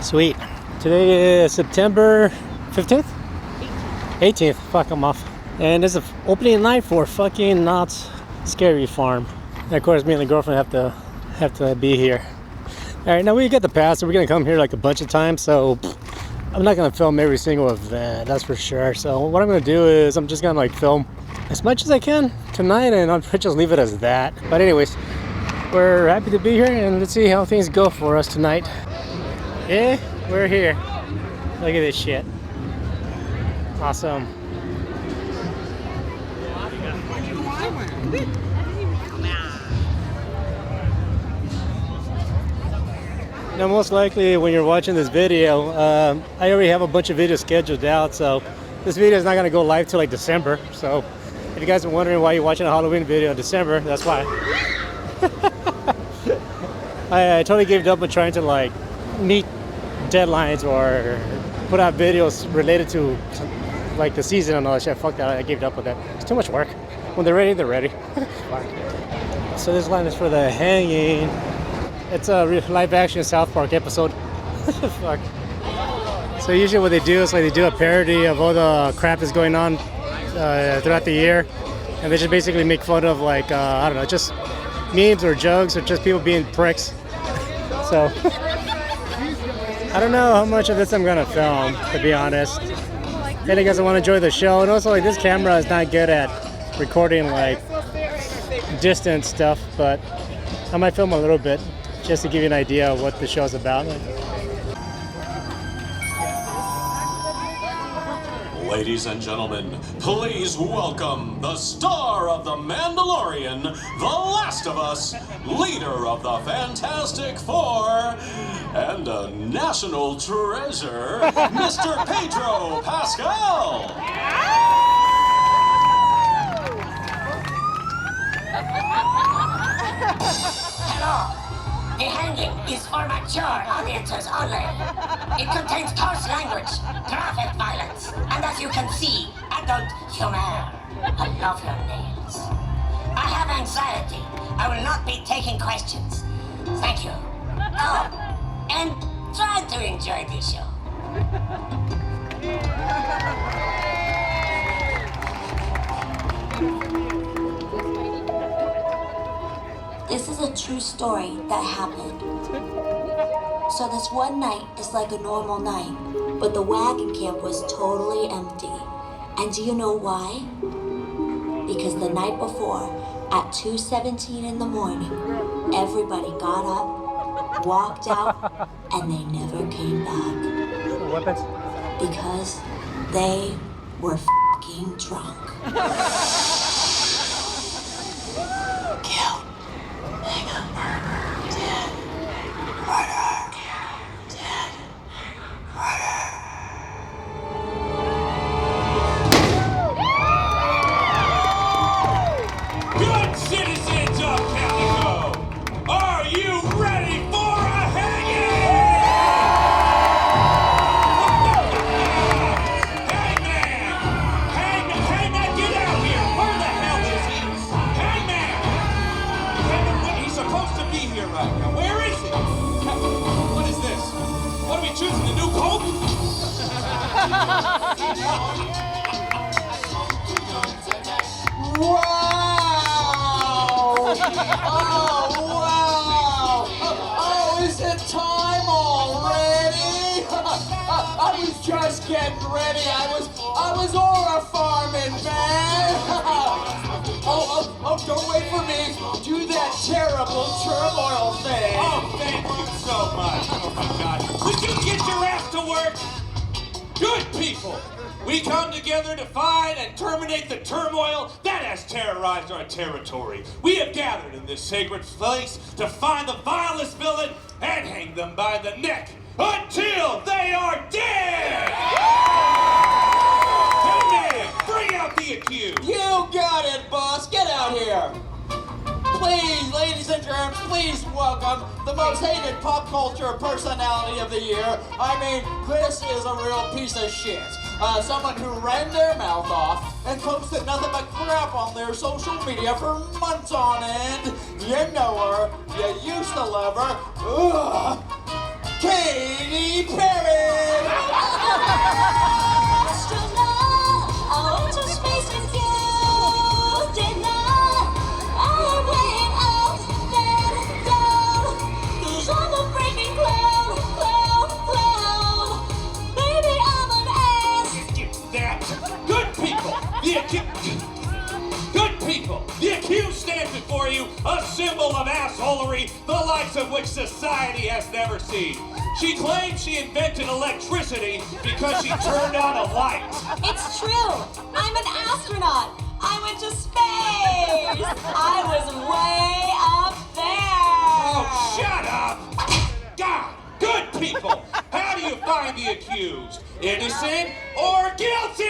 Sweet. Today is September 15th? 18th. Fuck, I'm off. And it's the opening night for fucking Knott's Scary Farm. And of course, me and the girlfriend have to be here. Alright, now we get the pass, so we're gonna come here like a bunch of times, so I'm not gonna film every single event, that's for sure. So what I'm gonna do is I'm just gonna like film as much as I can tonight, and I'll just leave it as that. But anyways, we're happy to be here, and let's see how things go for us tonight. Yeah, we're here. Look at this shit. Awesome. Now, most likely when you're watching this video, I already have a bunch of videos scheduled out, so this video is not going to go live till like December. So if you guys are wondering why you're watching a Halloween video in December, that's why. I totally gave up on trying to like meet deadlines or put out videos related to like the season and all that shit. Fuck that, I gave up on that. It's too much work. When they're ready, they're ready. So this line is for the hanging. It's a live action South Park episode. Fuck. So usually what they do is like they do a parody of all the crap that's going on throughout the year, and they just basically make fun of like I don't know, just memes or jokes or just people being pricks. So I don't know how much of this I'm gonna film, to be honest. And I guess I want to enjoy the show, and also like this camera is not good at recording like distant stuff, but I might film a little bit just to give you an idea of what the show's about. Ladies and gentlemen, please welcome the star of The Mandalorian, The Last of Us, leader of the Fantastic Four, and a national treasure, Mr. Pedro Pascal. Hello. The hanging is for mature audiences only. It contains coarse language, graphic violence, and as you can see, adult humor. I love your nails. I have anxiety. I will not be taking questions. Thank you. Oh, and try to enjoy the show. This is a true story that happened. So this one night is like a normal night, but the wagon camp was totally empty. And do you know why? Because the night before, at 2:17 in the morning, everybody got up, walked out, and they never came back. Because they were f***ing drunk. Good citizens of Calico, are you ready for a hanging? Hangman, get out here! Where the hell is he? Hangman, he's supposed to be here right now. Where is he? What is this? What are we choosing, the new Colt? Oh, wow! Oh, is it time already? I was just getting ready. I was aura farming, man. Oh, don't wait for me. Do that terrible turmoil thing. Oh, thank you so much. Oh, my God. Would you get your ass to work? Good people. We come together to find and terminate the turmoil that has terrorized our territory. We have gathered in this sacred place to find the vilest villain and hang them by the neck until they are dead! Hey man, bring out the accused! You got it, boss. Get out here. Please, ladies and germs, please welcome the most hated pop culture personality of the year. I mean, this is a real piece of shit. Someone who ran their mouth off and posted nothing but crap on their social media for months on end. You know her. You used to love her. Ugh. Katy Perry! Good people, good people, the accused stands before you, a symbol of assholery, the likes of which society has never seen. She claims she invented electricity because she turned on a light. It's true. I'm an astronaut. I went to space. I was way up there. Oh, shut up! God, good people, how do you find the accused? Innocent or guilty?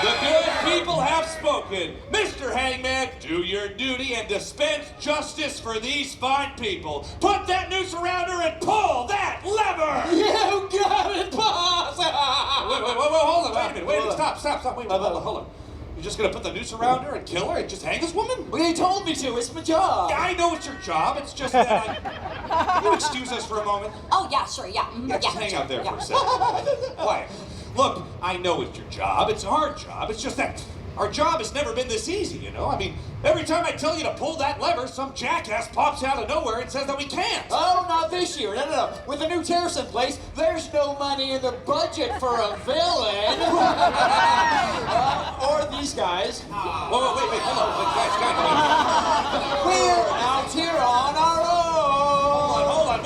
The good people have spoken. Mr. Hangman, do your duty and dispense justice for these fine people. Put that noose around her and pull that lever! You got it, boss! Wait, hold on, wait a minute, stop, wait, hold on. You're just gonna put the noose around her and kill her and just hang this woman? Well, you told me to, it's my job. I know it's your job, it's just that Can you excuse us for a moment? Oh, yeah, sure, yeah. Yeah, just hang out there for a second. Quiet. Look, I know it's your job, it's our job, it's just that our job has never been this easy, you know? I mean, every time I tell you to pull that lever, some jackass pops out of nowhere and says that we can't. Oh, not this year. No. With the new tariffs in place, there's no money in the budget for a villain. Or these guys. Wait, hold on. Guys. We're out here on our own. Hold on.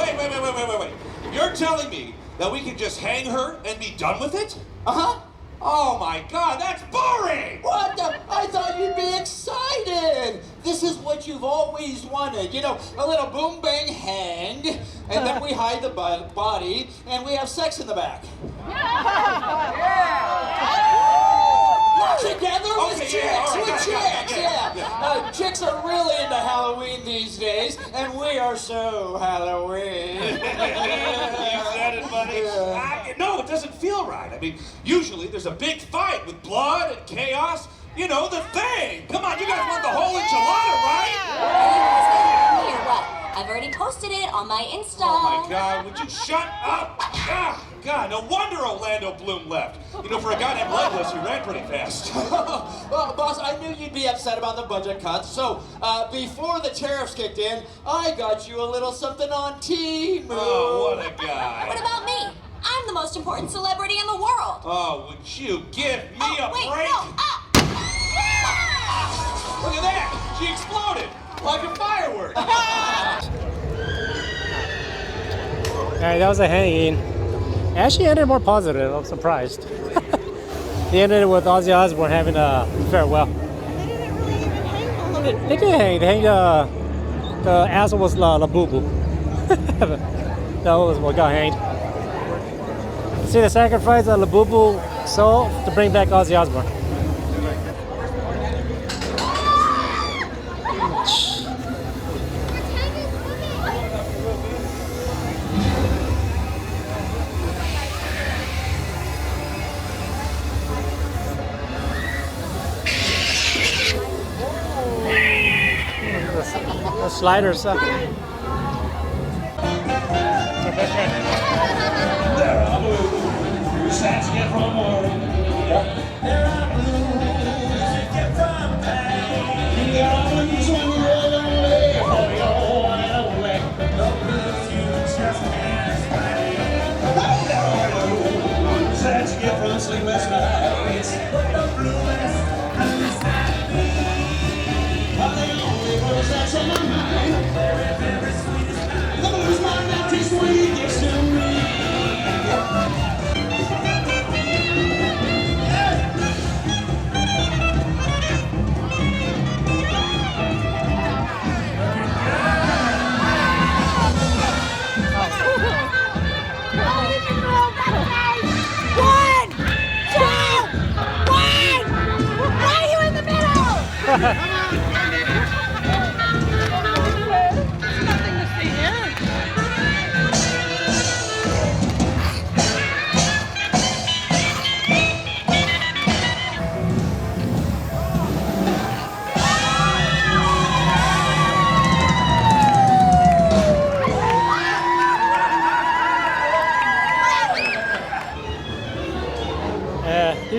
Wait. You're telling me that we can just hang her and be done with it? Uh-huh. Oh my God, that's boring! What the? I thought you'd be excited. This is what you've always wanted. You know, a little boom bang hang, and then we hide the body, and we have sex in the back. Together with chicks, chicks are really into Halloween these days, and we are so Halloween. You said it, buddy. No, it doesn't feel right. I mean, usually there's a big fight with blood and chaos. You know, the thing. Come on, you guys want the whole enchilada, right? Here, what? I've already posted it on my Insta. Oh my God, would you shut up? Ah, God, no wonder Orlando Bloom left. You know, for a guy named Legless, he ran pretty fast. Well, boss, I knew you'd be upset about the budget cuts, so before the tariffs kicked in, I got you a little something on Temu. Oh, what a guy. What about me? I'm the most important celebrity in the world. Oh, would you give me a wait, break? No. Look at that! She exploded like a firework. Alright, that was a hanging. It actually ended more positive. I'm surprised. They ended with Ozzy Osbourne having a farewell. They didn't really even hang a little bit. They did hang. They hanged. The asshole was La Boo Boo. That was what got hanged. See the sacrifice of La Boo Boo soul to bring back Ozzy Osbourne. The slider stuff. There are blues that you get from work. There are blues that you get from pain. There are blues when you roll away for your one and only. The blues you just can't explain. There are blues that you get from sleepless nights. But the blues understand me. Are the only blues that's on my mind. Very sweet as mine. The blues might not taste sweet, gets to me.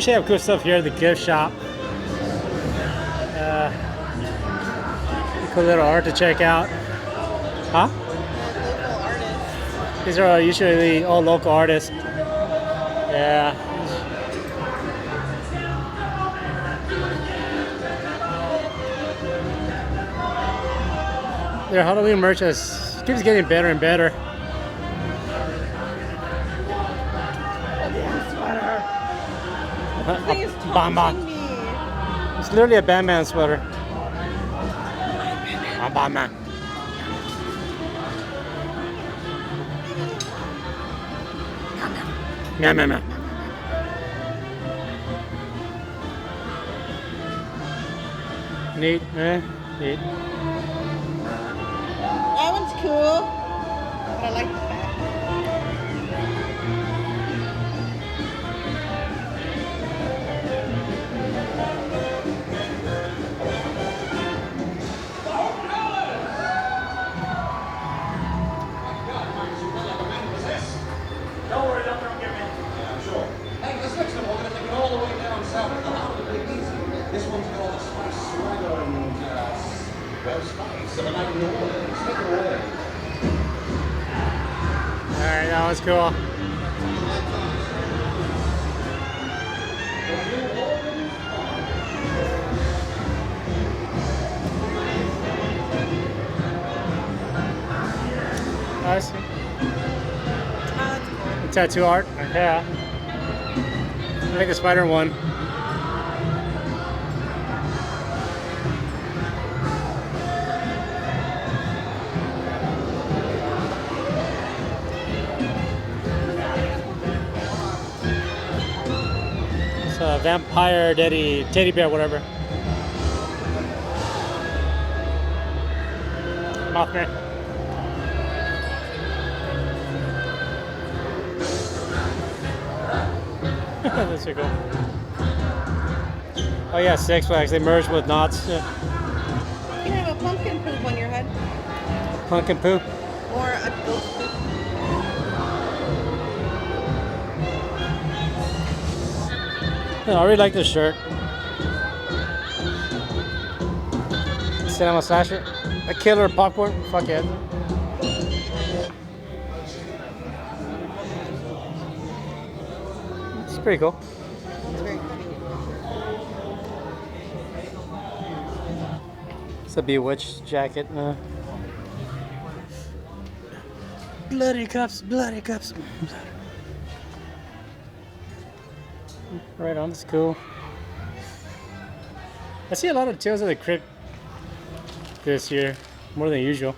usually have cool stuff here at the gift shop. Cool little art to check out. Huh? Local artists. These are usually all local artists. Yeah. Their Halloween merch keeps getting better and better. Please Bon Bon. talk to me. It's literally a Batman sweater. I'm Batman. Meow, meow, meow. Neat, eh? Neat. That one's cool. But I like the back. Don't worry, don't get me. Yeah, I'm sure. Hey, this next one, we're going to take it all the way down south to the heart of the Big Easy. This one's called the Spice Swagger and, well, Spice of a Night in New Orleans. Take it away. Alright, that was cool. Nice. Tattoo art. Yeah. I like the spider one. It's a vampire teddy bear, whatever. Mothman. That's so cool. Oh yeah, Six Flags. They merged with Knott's. You can have a pumpkin poop on your head. Pumpkin poop. Or a ghost poop. I really like this shirt. Said I'm gonna slash it. A killer popcorn. Fuck yeah. It's pretty cool. That's very cute. It's a Bewitched jacket. Bloody cups, bloody cups. Right on, that's cool. I see a lot of Tales of the Crypt this year, more than usual.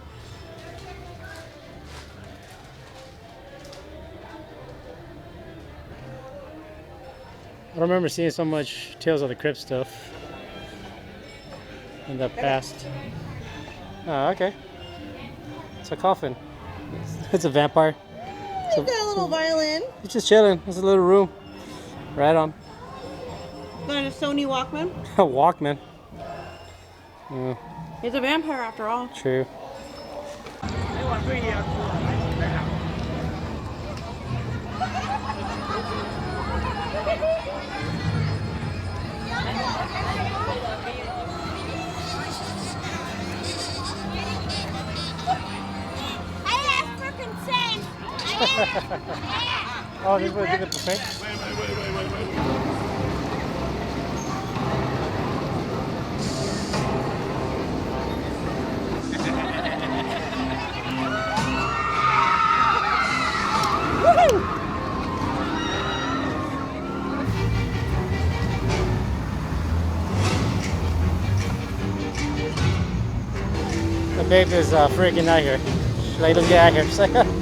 I don't remember seeing so much Tales of the Crypt stuff in the past. Oh, okay. It's a coffin. It's a vampire. He's got a little violin. It's just chilling. It's a little room. Right on. Got a Sony Walkman. A Walkman. Yeah, He's a vampire after all. true. Oh, this is where they did the buffet? The babe is freaking out here. She's like, let's get out here. She's like,